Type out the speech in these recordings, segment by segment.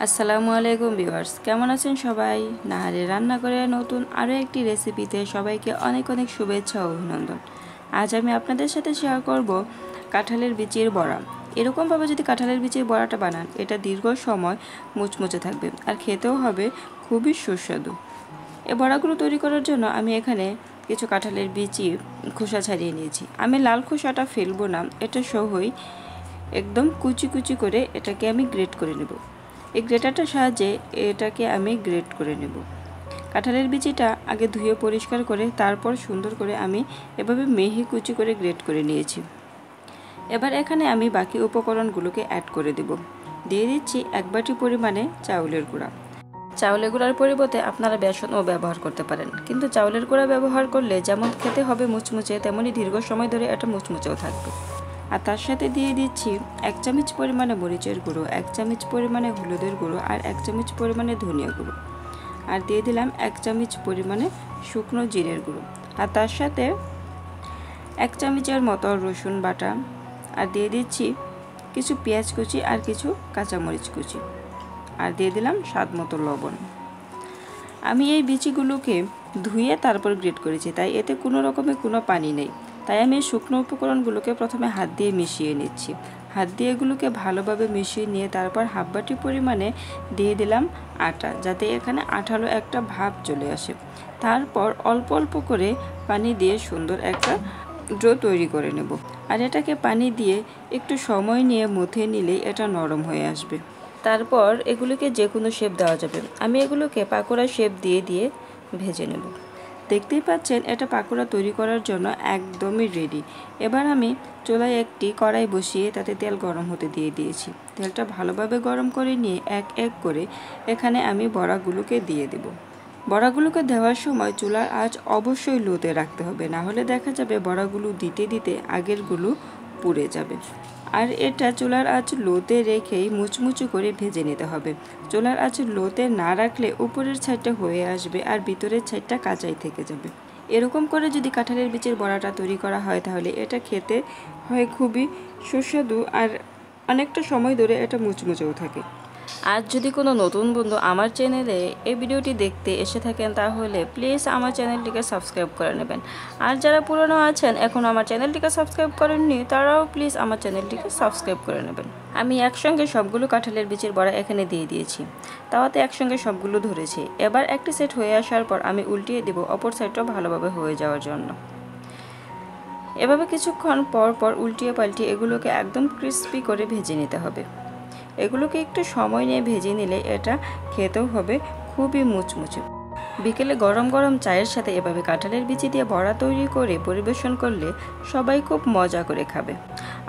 আসসালামু আলাইকুম ভিউয়ার্স, কেমন আছেন সবাই? নাহারের রান্না করে নতুন আরও একটি রেসিপিতে সবাইকে অনেক অনেক শুভেচ্ছা ও অভিনন্দন। আজ আমি আপনাদের সাথে শেয়ার করব কাঁঠালের বিচির বড়া। এরকমভাবে যদি কাঁঠালের বিচির বড়াটা বানান, এটা দীর্ঘ সময় মুচমুচে থাকবে আর খেতেও হবে খুবই সুস্বাদু। এই বড়াগুলো তৈরি করার জন্য আমি এখানে কিছু কাঁঠালের বিচি খোসা ছাড়িয়ে নিয়েছি। আমি লাল খোসাটা ফেলবো না, এটা সহই একদম কুচি কুচি করে এটাকে আমি গ্রেট করে নেব। এই গ্রেটারটার সাহায্যে এটাকে আমি গ্রেট করে নেব। কাঁঠালের বিচিটা আগে ধুয়ে পরিষ্কার করে তারপর সুন্দর করে আমি এভাবে মিহি কুচি করে গ্রেট করে নিয়েছি। এবার এখানে আমি বাকি উপকরণগুলোকে অ্যাড করে দেব। দিয়ে দিচ্ছি 1 বাটি পরিমাণে চাউলের গুঁড়া। চাউলের গুঁড়ার পরিবর্তে আপনারা বেসনও ব্যবহার করতে পারেন, কিন্তু চাউলের গুঁড়া ব্যবহার করলে যেমন খেতে হবে মুচমুচে, তেমনই দীর্ঘ সময় ধরে এটা মুচমুচেও থাকবে। আর তার সাথে দিয়ে দিচ্ছি 1 চামচ পরিমাণে মরিচের গুঁড়ো, 1 চামচ পরিমাণে হলুদের গুঁড়ো আর 1 চামচ পরিমাণে ধনিয়া গুঁড়ো। আর দিয়ে দিলাম 1 চামচ পরিমাণে শুকনো জিরের গুঁড়ো। আর তার সাথে 1 চামচের মতো রসুন বাটা। আর দিয়ে দিচ্ছি কিছু পেঁয়াজ কুচি আর কিছু কাঁচামরিচ কুচি। আর দিয়ে দিলাম স্বাদ মতো লবণ। আমি এই বিচিগুলোকে ধুয়ে তারপর গ্রেট করেছি, তাই এতে কোনো রকমের কোনো পানি নেই। তাই আমি শুকনো উপকরণগুলোকে প্রথমে হাত দিয়ে মিশিয়ে নিচ্ছি। হাত দিয়ে এগুলোকে ভালোভাবে মিশিয়ে নিয়ে তারপর হাফ বাটি পরিমাণে দিয়ে দিলাম আটা, যাতে এখানে আঠালো একটা ভাব চলে আসে। তারপর অল্প অল্প করে পানি দিয়ে সুন্দর একটা ডো তৈরি করে নেব। আর এটাকে পানি দিয়ে একটু সময় নিয়ে মুথে নিলেই এটা নরম হয়ে আসবে। তারপর এগুলোকে যে কোনো শেপ দেওয়া যাবে। আমি এগুলোকে পাকোড়া শেপ দিয়ে দিয়ে ভেজে নেব। দেখতেই পাচ্ছেন এটা পাকোড়া তৈরি করার জন্য একদমই রেডি। এবার আমি চুলায় একটি কড়াই বসিয়ে তাতে তেল গরম হতে দিয়ে দিয়েছি। তেলটা ভালোভাবে গরম করে নিয়ে এক এক করে এখানে আমি বড়াগুলোকে দিয়ে দেব। বড়াগুলোকে দেওয়ার সময় চুলার আঁচ অবশ্যই লোতে রাখতে হবে, না হলে দেখা যাবে বড়াগুলো দিতে দিতে আগেরগুলো পুড়ে যাবে। আর এটা চুলার আঁচ লোতে রেখেই মুচমুচু করে ভেজে নিতে হবে। চুলার আঁচ লোতে না রাখলে উপরের সাইডটা হয়ে আসবে আর ভিতরের সাইডটা কাঁচাই থেকে যাবে। এরকম করে যদি কাঁঠালের বিচির বড়াটা তৈরি করা হয় তাহলে এটা খেতে হয় খুবই সুস্বাদু আর অনেকটা সময় ধরে এটা মুচমুচেও থাকে। আর যদি কোনো নতুন বন্ধু আমার চ্যানেলে এই ভিডিওটি দেখতে এসে থাকেন তাহলে প্লিজ আমার চ্যানেলটিকে সাবস্ক্রাইব করে নেবেন। আর যারা পুরনো আছেন এখন আমার চ্যানেলটিকে সাবস্ক্রাইব করেননি, তারাও প্লিজ আমার চ্যানেলটিকে সাবস্ক্রাইব করে নেবেন। আমি একসঙ্গে সবগুলো কাঁঠালের বিচির বড়া এখানে দিয়ে দিয়েছি। তাওয়াতে একসঙ্গে সবগুলো ধরেছি। এবার একটি সেট হয়ে আসার পর আমি উল্টিয়ে দেব অপর সাইডটাও ভালোভাবে হয়ে যাওয়ার জন্য। এভাবে কিছুক্ষণ পর পর উল্টিয়ে পাল্টিয়ে এগুলোকে একদম ক্রিস্পি করে ভেজে নিতে হবে। এগুলোকে একটু সময় নিয়ে ভেজে নিলে এটা খেতেও হবে খুবই মুচমুচে। বিকেলে গরম গরম চায়ের সাথে এভাবে কাঁঠালের বিচি দিয়ে বড়া তৈরি করে পরিবেশন করলে সবাই খুব মজা করে খাবে।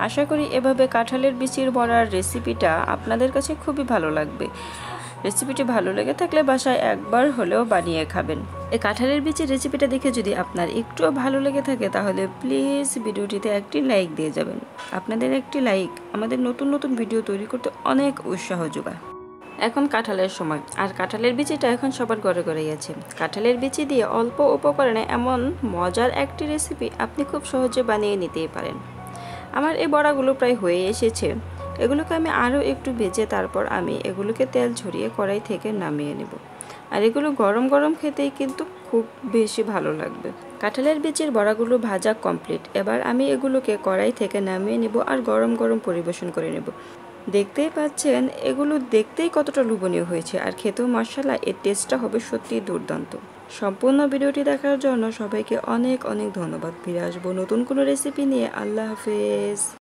আশা করি এভাবে কাঁঠালের বিচির বড়ার রেসিপিটা আপনাদের কাছে খুবই ভালো লাগবে। রেসিপিটি ভালো লেগে থাকলে বাসায় একবার হলেও বানিয়ে খাবেন। এই কাঁঠালের বিচির রেসিপিটা দেখে যদি আপনার একটুও ভালো লেগে থাকে তাহলে প্লিজ ভিডিওটিতে একটি লাইক দিয়ে যাবেন। আপনাদের একটি লাইক আমাদের নতুন নতুন ভিডিও তৈরি করতে অনেক উৎসাহ যোগায়। এখন কাঁঠালের সময়, আর কাঁঠালের বিচিটা এখন সবার ঘরে ঘরেই আছে। কাঁঠালের বিচি দিয়ে অল্প উপকরণে এমন মজার একটি রেসিপি আপনি খুব সহজে বানিয়ে নিতেই পারেন। আমার এই বড়াগুলো প্রায় হয়ে এসেছে। এগুলোকে আমি আরও একটু ভেজে তারপর আমি এগুলোকে তেল ঝরিয়ে কড়াই থেকে নামিয়ে নেব। আর এগুলো গরম গরম খেতেই কিন্তু খুব বেশি ভালো লাগবে। কাঁঠালের বিচির বড়াগুলো ভাজা কমপ্লিট। এবার আমি এগুলোকে কড়াই থেকে নামিয়ে নেব আর গরম গরম পরিবেশন করে নেব। দেখতেই পাচ্ছেন এগুলো দেখতেই কতটা লোভনীয় হয়েছে, আর খেতেও মাশাআল্লাহ এর টেস্টটা হবে সত্যিই দুর্দান্ত। সম্পূর্ণ ভিডিওটি দেখার জন্য সবাইকে অনেক অনেক ধন্যবাদ। ফিরে আসবো নতুন কোনো রেসিপি নিয়ে। আল্লাহ হাফেজ।